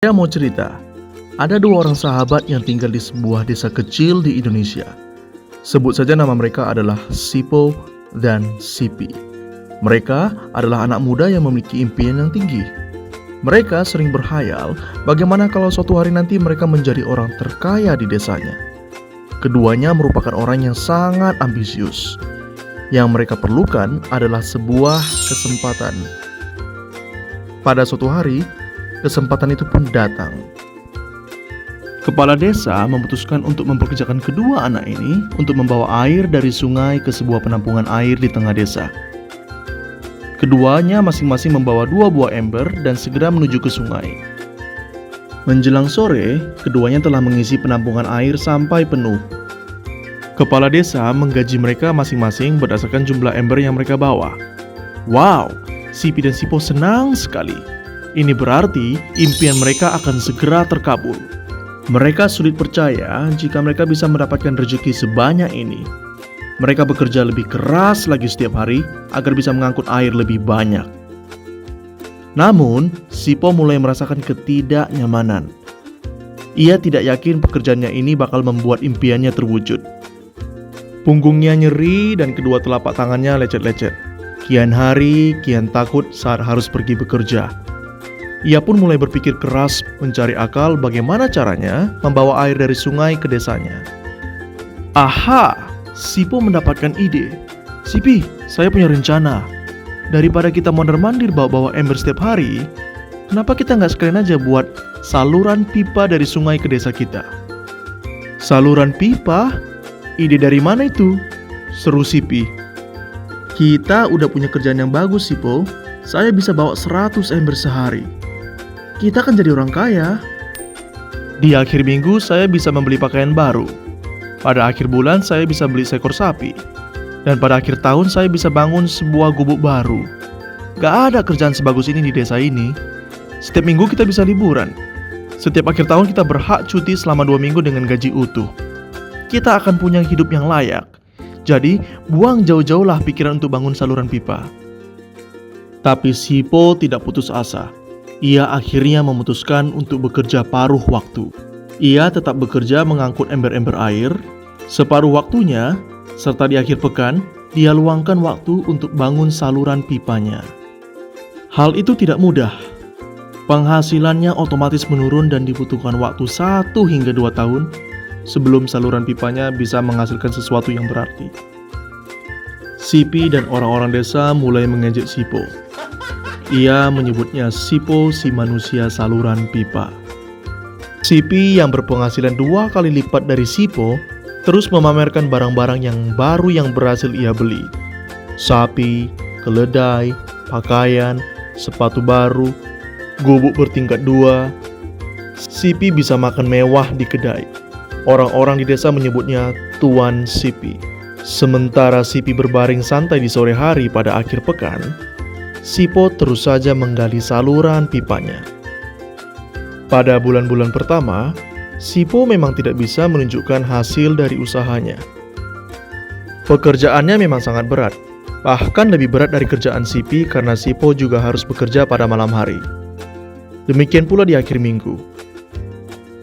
Saya mau cerita, ada dua orang sahabat yang tinggal di sebuah desa kecil di Indonesia. Sebut saja nama mereka adalah Sipo dan Sipi. Mereka adalah anak muda yang memiliki impian yang tinggi. Mereka sering berhayal bagaimana kalau suatu hari nanti mereka menjadi orang terkaya di desanya. Keduanya merupakan orang yang sangat ambisius. Yang mereka perlukan adalah sebuah kesempatan. Pada suatu hari, kesempatan itu pun datang. Kepala desa memutuskan untuk mempekerjakan kedua anak ini untuk membawa air dari sungai ke sebuah penampungan air di tengah desa. Keduanya masing-masing membawa 2 buah ember dan segera menuju ke sungai. Menjelang sore, keduanya telah mengisi penampungan air sampai penuh. Kepala desa menggaji mereka masing-masing berdasarkan jumlah ember yang mereka bawa. Wow, Sipi dan Sipo senang sekali. Ini berarti impian mereka akan segera terkabul. Mereka sulit percaya jika mereka bisa mendapatkan rezeki sebanyak ini. Mereka bekerja lebih keras lagi setiap hari agar bisa mengangkut air lebih banyak. Namun, Sipo mulai merasakan ketidaknyamanan. Ia tidak yakin pekerjaannya ini bakal membuat impiannya terwujud. Punggungnya nyeri dan kedua telapak tangannya lecet-lecet. Kian hari, kian takut saat harus pergi bekerja. Ia pun mulai berpikir keras mencari akal bagaimana caranya membawa air dari sungai ke desanya. Aha, Sipo mendapatkan ide. Sipi, saya punya rencana. Daripada kita mondar-mandir bawa-bawa ember setiap hari, kenapa kita nggak sekalian aja buat saluran pipa dari sungai ke desa kita? Saluran pipa? Ide dari mana itu? Seru Sipi. Kita udah punya kerjaan yang bagus, Sipo. Saya bisa bawa 100 ember sehari. Kita kan jadi orang kaya. Di akhir minggu saya bisa membeli pakaian baru. Pada akhir bulan saya bisa beli seekor sapi. Dan pada akhir tahun saya bisa bangun sebuah gubuk baru. Gak ada kerjaan sebagus ini di desa ini. Setiap minggu kita bisa liburan. Setiap akhir tahun kita berhak cuti selama 2 minggu dengan gaji utuh. Kita akan punya hidup yang layak. Jadi, buang jauh-jauhlah pikiran untuk bangun saluran pipa. Tapi Sipo tidak putus asa. Ia akhirnya memutuskan untuk bekerja paruh waktu. Ia tetap bekerja mengangkut ember-ember air. Separuh waktunya, serta di akhir pekan, dia luangkan waktu untuk bangun saluran pipanya. Hal itu tidak mudah. Penghasilannya otomatis menurun dan dibutuhkan waktu 1 hingga 2 tahun sebelum saluran pipanya bisa menghasilkan sesuatu yang berarti. Sipi dan orang-orang desa mulai mengejek Sipo. Ia menyebutnya Sipo si manusia saluran pipa. Sipi yang berpenghasilan 2 kali lipat dari Sipo terus memamerkan barang-barang yang baru yang berhasil ia beli. Sapi, keledai, pakaian, sepatu baru, gubuk bertingkat 2. Sipi bisa makan mewah di kedai. Orang-orang di desa menyebutnya Tuan Sipi. Sementara Sipi berbaring santai di sore hari pada akhir pekan, Sipo terus saja menggali saluran pipanya. Pada bulan-bulan pertama, Sipo memang tidak bisa menunjukkan hasil dari usahanya. Pekerjaannya memang sangat berat, bahkan lebih berat dari kerjaan Sipi karena Sipo juga harus bekerja pada malam hari. Demikian pula di akhir minggu.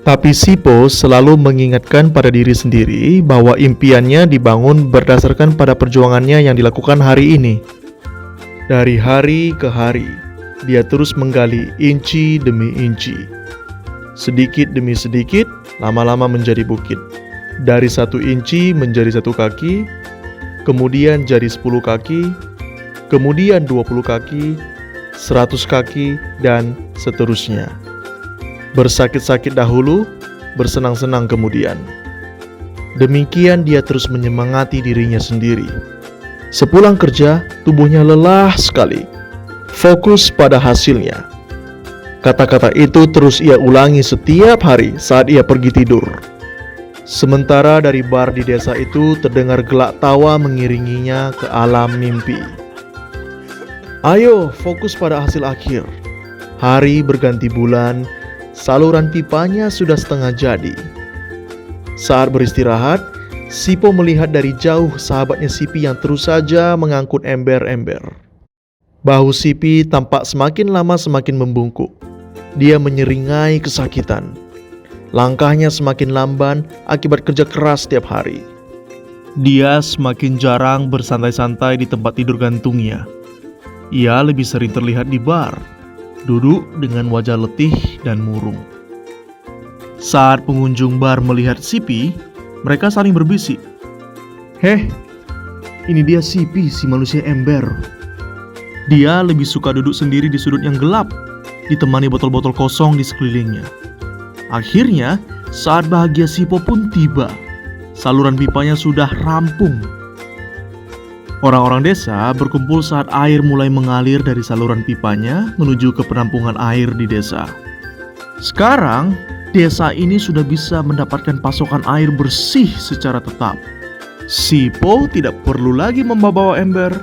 Tapi Sipo selalu mengingatkan pada diri sendiri bahwa impiannya dibangun berdasarkan pada perjuangannya yang dilakukan hari ini. Dari hari ke hari, dia terus menggali inci demi inci. Sedikit demi sedikit, lama-lama menjadi bukit. Dari 1 inci menjadi 1 kaki, kemudian jadi 10 kaki, kemudian 20 kaki, 100 kaki, dan seterusnya. Bersakit-sakit dahulu, bersenang-senang kemudian. Demikian dia terus menyemangati dirinya sendiri. Sepulang kerja, tubuhnya lelah sekali. Fokus pada hasilnya. Kata-kata itu terus ia ulangi setiap hari saat ia pergi tidur. Sementara dari bar di desa itu terdengar gelak tawa mengiringinya ke alam mimpi. Ayo, fokus pada hasil akhir. Hari berganti bulan, saluran pipanya sudah setengah jadi. Saat beristirahat, Sipo melihat dari jauh sahabatnya Sipi yang terus saja mengangkut ember-ember. Bahu Sipi tampak semakin lama semakin membungkuk. Dia menyeringai kesakitan. Langkahnya semakin lamban akibat kerja keras setiap hari. Dia semakin jarang bersantai-santai di tempat tidur gantungnya. Ia lebih sering terlihat di bar, duduk dengan wajah letih dan murung. Saat pengunjung bar melihat Sipi, mereka saling berbisik. "Heh, ini dia Sipi, si manusia ember." Dia lebih suka duduk sendiri di sudut yang gelap, ditemani botol-botol kosong di sekelilingnya. Akhirnya, saat bahagia Sipo pun tiba. Saluran pipanya sudah rampung. Orang-orang desa berkumpul saat air mulai mengalir dari saluran pipanya menuju ke penampungan air di desa. Sekarang, desa ini sudah bisa mendapatkan pasokan air bersih secara tetap. Sipo tidak perlu lagi membawa ember.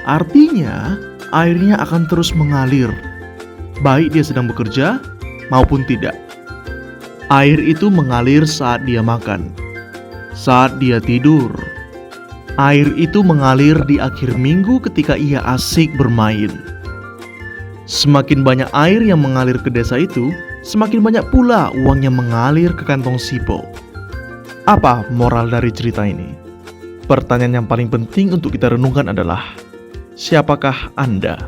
Artinya, airnya akan terus mengalir, baik dia sedang bekerja maupun tidak. Air itu mengalir saat dia makan, saat dia tidur. Air itu mengalir di akhir minggu ketika ia asik bermain. Semakin banyak air yang mengalir ke desa itu, semakin banyak pula uang yang mengalir ke kantong Sipo. Apa moral dari cerita ini? Pertanyaan yang paling penting untuk kita renungkan adalah, siapakah Anda?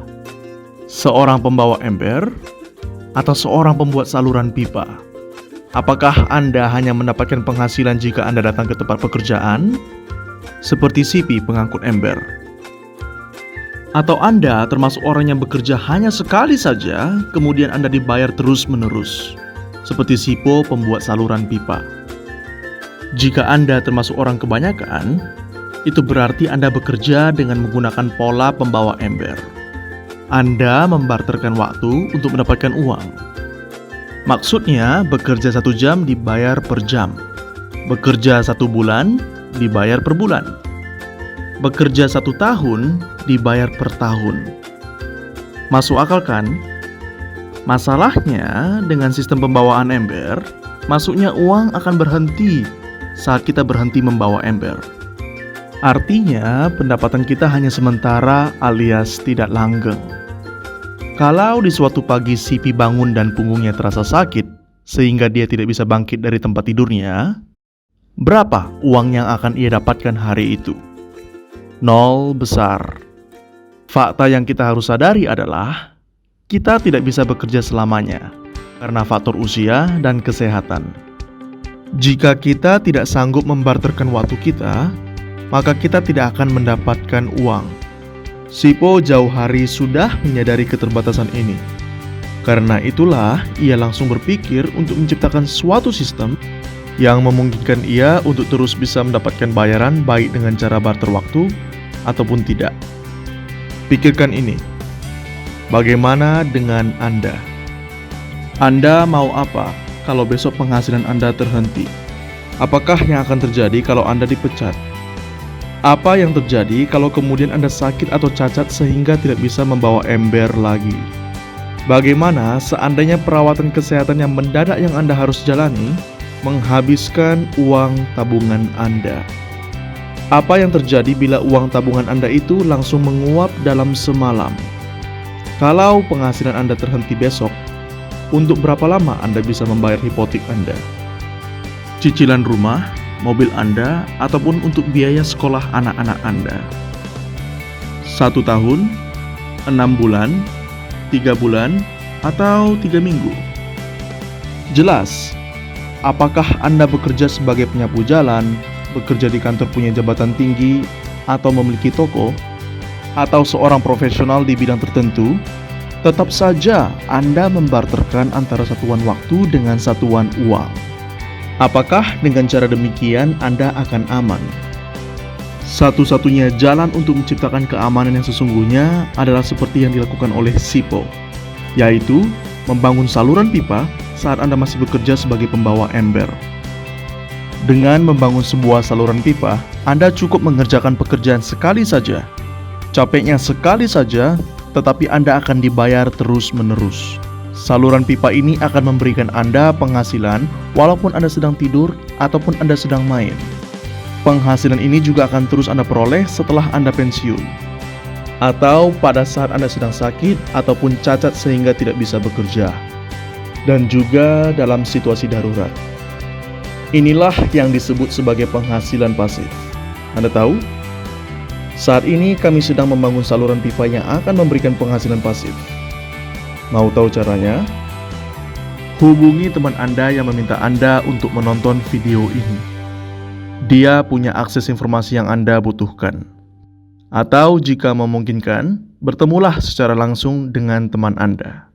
Seorang pembawa ember atau seorang pembuat saluran pipa? Apakah Anda hanya mendapatkan penghasilan jika Anda datang ke tempat pekerjaan, seperti Sipi pengangkut ember? Atau Anda termasuk orang yang bekerja hanya sekali saja, kemudian Anda dibayar terus-menerus, seperti Sipo pembuat saluran pipa? Jika Anda termasuk orang kebanyakan, itu berarti Anda bekerja dengan menggunakan pola pembawa ember. Anda membarterkan waktu untuk mendapatkan uang. Maksudnya, bekerja 1 jam dibayar per jam. Bekerja 1 bulan dibayar per bulan. Bekerja 1 tahun dibayar per tahun. Masuk akal kan? Masalahnya, dengan sistem pembawaan ember, masuknya uang akan berhenti saat kita berhenti membawa ember. Artinya, pendapatan kita hanya sementara alias tidak langgeng. Kalau di suatu pagi Sipi bangun dan punggungnya terasa sakit, sehingga dia tidak bisa bangkit dari tempat tidurnya, berapa uang yang akan ia dapatkan hari itu? 0 besar. Fakta yang kita harus sadari adalah, kita tidak bisa bekerja selamanya, karena faktor usia dan kesehatan. Jika kita tidak sanggup membarterkan waktu kita, maka kita tidak akan mendapatkan uang. Sipo jauh hari sudah menyadari keterbatasan ini. Karena itulah ia langsung berpikir untuk menciptakan suatu sistem yang memungkinkan ia untuk terus bisa mendapatkan bayaran baik dengan cara barter waktu ataupun tidak. Pikirkan ini. Bagaimana dengan Anda? Anda mau apa kalau besok penghasilan Anda terhenti? Apakah yang akan terjadi kalau Anda dipecat? Apa yang terjadi kalau kemudian Anda sakit atau cacat sehingga tidak bisa membawa ember lagi? Bagaimana seandainya perawatan kesehatan yang mendadak yang Anda harus jalani menghabiskan uang tabungan Anda? Apa yang terjadi bila uang tabungan Anda itu langsung menguap dalam semalam? Kalau penghasilan Anda terhenti besok, untuk berapa lama Anda bisa membayar hipotek Anda? Cicilan rumah, mobil Anda, ataupun untuk biaya sekolah anak-anak Anda? 1 tahun, 6 bulan, 3 bulan, atau 3 minggu? Jelas, apakah Anda bekerja sebagai penyapu jalan, bekerja di kantor punya jabatan tinggi, atau memiliki toko, atau seorang profesional di bidang tertentu? Tetap saja Anda membarterkan antara satuan waktu dengan satuan uang. Apakah dengan cara demikian Anda akan aman? Satu-satunya jalan untuk menciptakan keamanan yang sesungguhnya adalah seperti yang dilakukan oleh Sipo, yaitu membangun saluran pipa saat Anda masih bekerja sebagai pembawa ember. Dengan membangun sebuah saluran pipa, Anda cukup mengerjakan pekerjaan sekali saja. Capeknya sekali saja, tetapi Anda akan dibayar terus-menerus. Saluran pipa ini akan memberikan Anda penghasilan walaupun Anda sedang tidur ataupun Anda sedang main. Penghasilan ini juga akan terus Anda peroleh setelah Anda pensiun, atau pada saat Anda sedang sakit ataupun cacat sehingga tidak bisa bekerja. dan juga dalam situasi darurat. Inilah yang disebut sebagai penghasilan pasif. Anda tahu? Saat ini kami sedang membangun saluran pipa yang akan memberikan penghasilan pasif. Mau tahu caranya? Hubungi teman Anda yang meminta Anda untuk menonton video ini. Dia punya akses informasi yang Anda butuhkan. Atau jika memungkinkan, bertemulah secara langsung dengan teman Anda.